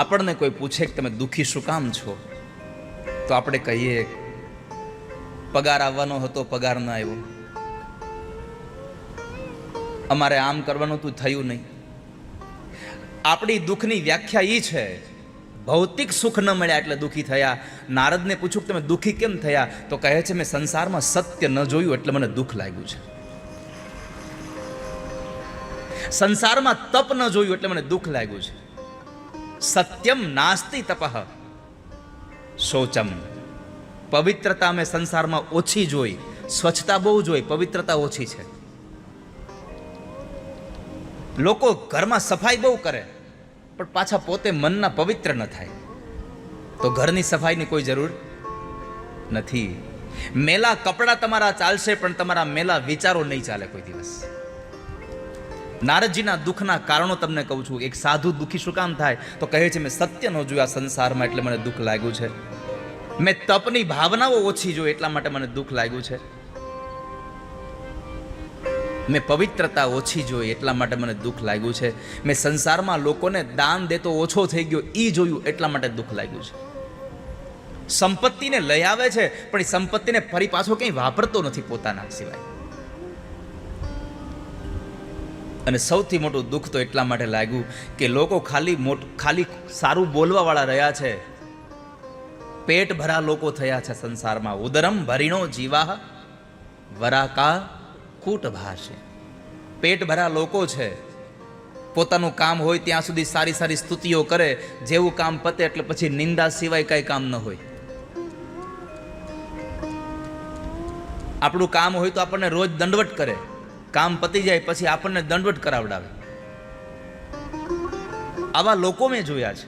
આપણને કોઈ પૂછે કે તમે દુઃખી શું કામ છો, તો આપણે કહીએ પગાર આવવાનો હતો, પગાર ન આવ્યો, અમારે આમ કરવાનું હતું, થયું નહીં. આપણી દુઃખની વ્યાખ્યા એ છે ભૌતિક સુખ ન મળ્યા એટલે દુઃખી થયા. નારદને પૂછ્યું કે તમે દુઃખી કેમ થયા, તો કહે છે મેં સંસારમાં સત્ય ન જોયું એટલે મને દુઃખ લાગ્યું છે. સંસારમાં તપ ન જોયું એટલે મને દુઃખ લાગ્યું છે. સત્યમ નાસ્તિ તપઃ શૌચમ. પવિત્રતા મેં સંસારમાં ઓછી જોઈ, સ્વચ્છતા બહુ જોઈ, પવિત્રતા ઓછી છે. લોકો ઘરમાં સફાઈ બહુ કરે પણ પાછા પોતે મનના પવિત્ર ન થાય, તો ઘરની સફાઈની કોઈ જરૂર નથી. મેલા કપડાં તમારા ચાલશે પણ તમારા મેલા વિચારો નહીં ચાલે કોઈ દિવસ. નારદજીના દુઃખના કારણો તમને કહું છું. એક સાધુ દુઃખી શું કામ થાય, તો કહે છે મેં સત્ય ન જોયા સંસારમાં એટલે મને દુઃખ લાગ્યું છે. મેં તપની ભાવનાઓ ઓછી જોઈ એટલા માટે મને દુઃખ લાગ્યું છે. મેં પવિત્રતા ઓછી જોઈ એટલા માટે મને દુઃખ લાગ્યું છે. મેં સંસારમાં લોકોને દાન દેતો ઓછો થઈ ગયો એ જોયું એટલા માટે દુઃખ લાગ્યું છે. સંપત્તિને લઈ આવે છે પણ એ સંપત્તિને ફરી પાછો કંઈ વાપરતો નથી પોતાના સિવાય. અને સૌથી મોટું દુઃખ તો એટલા માટે લાગ્યું કે લોકો ખાલી સારું બોલવા વાળા રહ્યા છે, પેટ ભરા લોકો થયા છે સંસારમાં. ઉદરમ ભરીણો જીવા વરાકા કૂટ ભાષે. પેટ ભરા લોકો છે, પોતાનું કામ હોય ત્યાં સુધી સારી સારી સ્તુતિઓ કરે, જેવું કામ પતે એટલે પછી નિંદા સિવાય કઈ કામ ન હોય. આપણું કામ હોય તો આપણને રોજ દંડવટ કરે, કામ પતી જાય પછી આપણને દંડવટ કરાવડાવે. આવા લોકો મેં જોયા છે.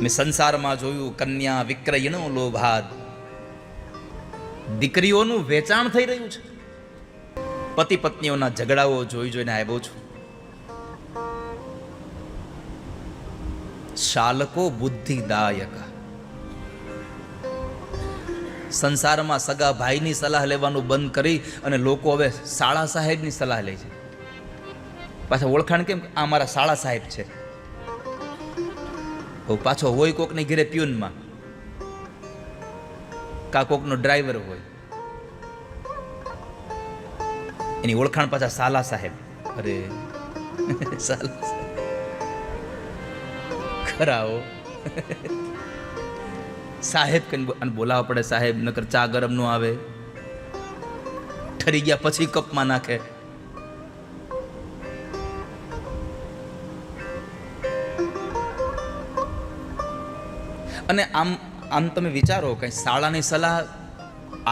મેં સંસારમાં જોયું કન્યા વિક્રયનો લોભાદ. દીકરીઓનું વેચાણ થઈ રહ્યું છે. પતિ પત્નીઓના ઝઘડાઓ જોઈ જોઈને આવ્યો છું. શાલકો બુદ્ધિદાયક. સંસારમાં સગા ભાઈની સલાહ લેવાનું બંધ કરી અને લોકો હવે શાળા સાહેબની સલાહ લે છે. પાછા ઓળખાણ કેમ, આ મારા શાળા સાહેબ છે. પાછો હોય કોકની ઘરે પ્યુનમાં, કા કોકનો ડ્રાઈવર હોય, એની ઓળખાણ પાછા સાલા સાહેબ. અરે સાલા ખરાઓ સાહેબ કઈ બોલાવવા પડે. સાહેબ નકર ચા ગરમ નો આવે, ઠરી ગયા પછી કપમાં નાખે. અને આમ તમે વિચારો, કઈ શાળાની સલાહ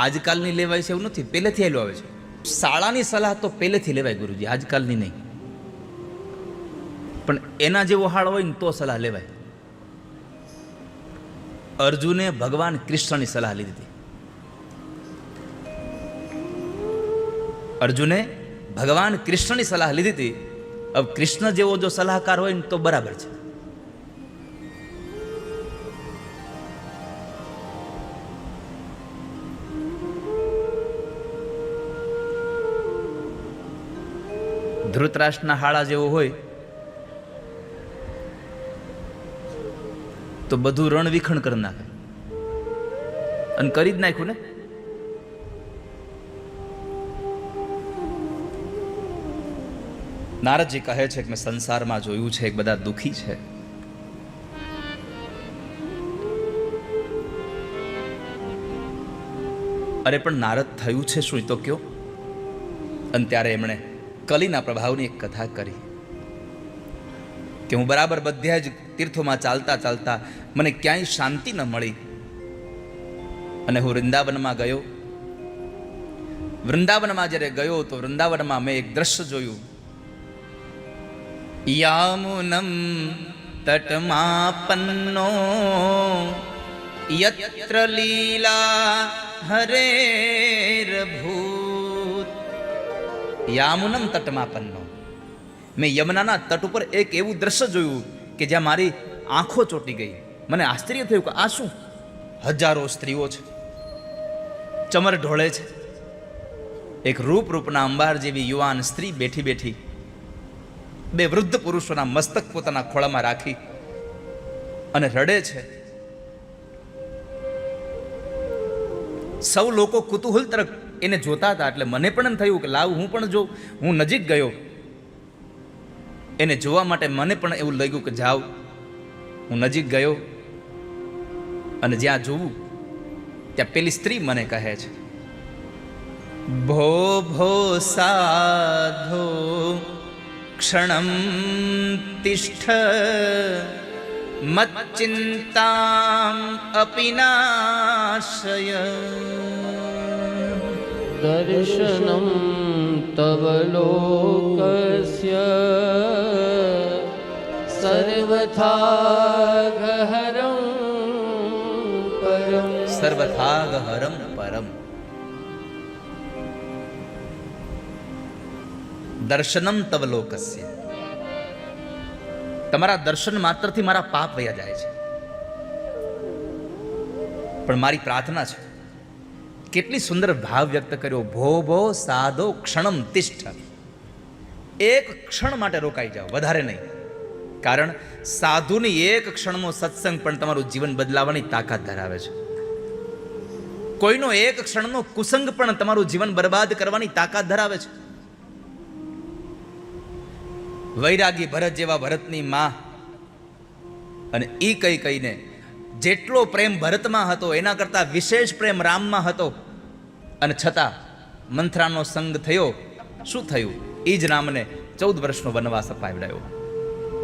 આજકાલની લેવાય છે એવું નથી, પહેલેથી આવેલું આવે છે. શાળાની સલાહ તો પહેલેથી લેવાય ગુરુજી, આજકાલની નહીં. પણ એના જેવો હાળ હોય ને તો સલાહ લેવાય. અર્જુને ભગવાન કૃષ્ણની સલાહ લીધી હતી. અર્જુને ભગવાન કૃષ્ણની સલાહ લીધી હતી. હવે કૃષ્ણ જેવો જો સલાહકાર હોય ને તો બરાબર છે. ધૃતરાષ્ટ્રના હાળા જેવો હોય તો બધું રણવિખણ કરી નાખે, અને કરી જ નાખ્યું ને. નારદજી કહે છે કે મેં સંસારમાં જોયું છે કે બધા દુઃખી છે. અરે પણ નારદ થયું છે શું તો કયો. અને ત્યારે એમણે કલીના પ્રભાવની એક કથા કરી કે હું બરાબર બધા જ તીર્થોમાં ચાલતા ચાલતા મને ક્યાંય શાંતિ ન મળી અને હું વૃંદાવનમાં ગયો. વૃંદાવનમાં જ્યારે ગયો તો વૃંદાવનમાં મેં એક દ્રશ્ય જોયું. યામુનમ તટમાપન્નો યત્ર લીલા હરેર ભૂત. યામુનમ તટમાપન્નો. મેં યમુનાના તટ ઉપર એક એવું દ્રશ્ય જોયું કે જ્યાં મારી આંખો ચોટી ગઈ. મને આશ્ચર્ય થયું કે આ શું? હજારો સ્ત્રીઓ છે, ચમર ઢોળે છે. એક રૂપના અંબાર જેવી યુવાન સ્ત્રી બેઠી બેઠી બે વૃદ્ધ પુરુષોના મસ્તક પોતાના ખોળામાં રાખી અને રડે છે. સૌ લોકો કુતૂહલ તરફ એને જોતા હતા, એટલે મને પણ એમ થયું કે લાવ હું પણ જોઉં. હું નજીક ગયો એને જોવા માટે. મને પણ એવું લાગ્યું કે જાઉં. હું નજીક ગયો અને જ્યાં જોવું ત્યાં પેલી સ્ત્રી મને કહે છે, ભો ભો સાધો ક્ષણમ તિષ્ઠ મચ્ચિંતામ અપિ નાશય. દર્શનમ તવ લોકસ્ય સર્વથા ગહરં પરમ. સર્વથા ગહરમ પરમ. દર્શનમ તવ લોકસ્ય, તમારા દર્શન માત્રથી મારા પાપ વયા જાય છે. પણ મારી પ્રાર્થના છે, કેટલી સુંદર ભાવ વ્યક્ત કર્યો. ભો ભો સાધો ક્ષણમ તિષ્ઠ, એક ક્ષણ માટે રોકાઈ જાઓ, વધારે નહીં. કારણ સાધુની એક ક્ષણનો સત્સંગ પણ તમારું જીવન બદલાવવાની તાકાત ધરાવે છે. કોઈનો એક ક્ષણનો કુસંગ પણ તમારું જીવન બરબાદ કરવાની તાકાત ધરાવે છે. વૈરાગી ભરત જેવા ભરતની માં, અને ઈ કહીને જેટલો પ્રેમ ભરતમાં હતો એના કરતા વિશેષ પ્રેમ રામમાં હતો, અને છતાં મંથરાનો સંગ થયો. શું થયું? એ જ રામને 14 વર્ષનો વનવાસ અપાવડાયો.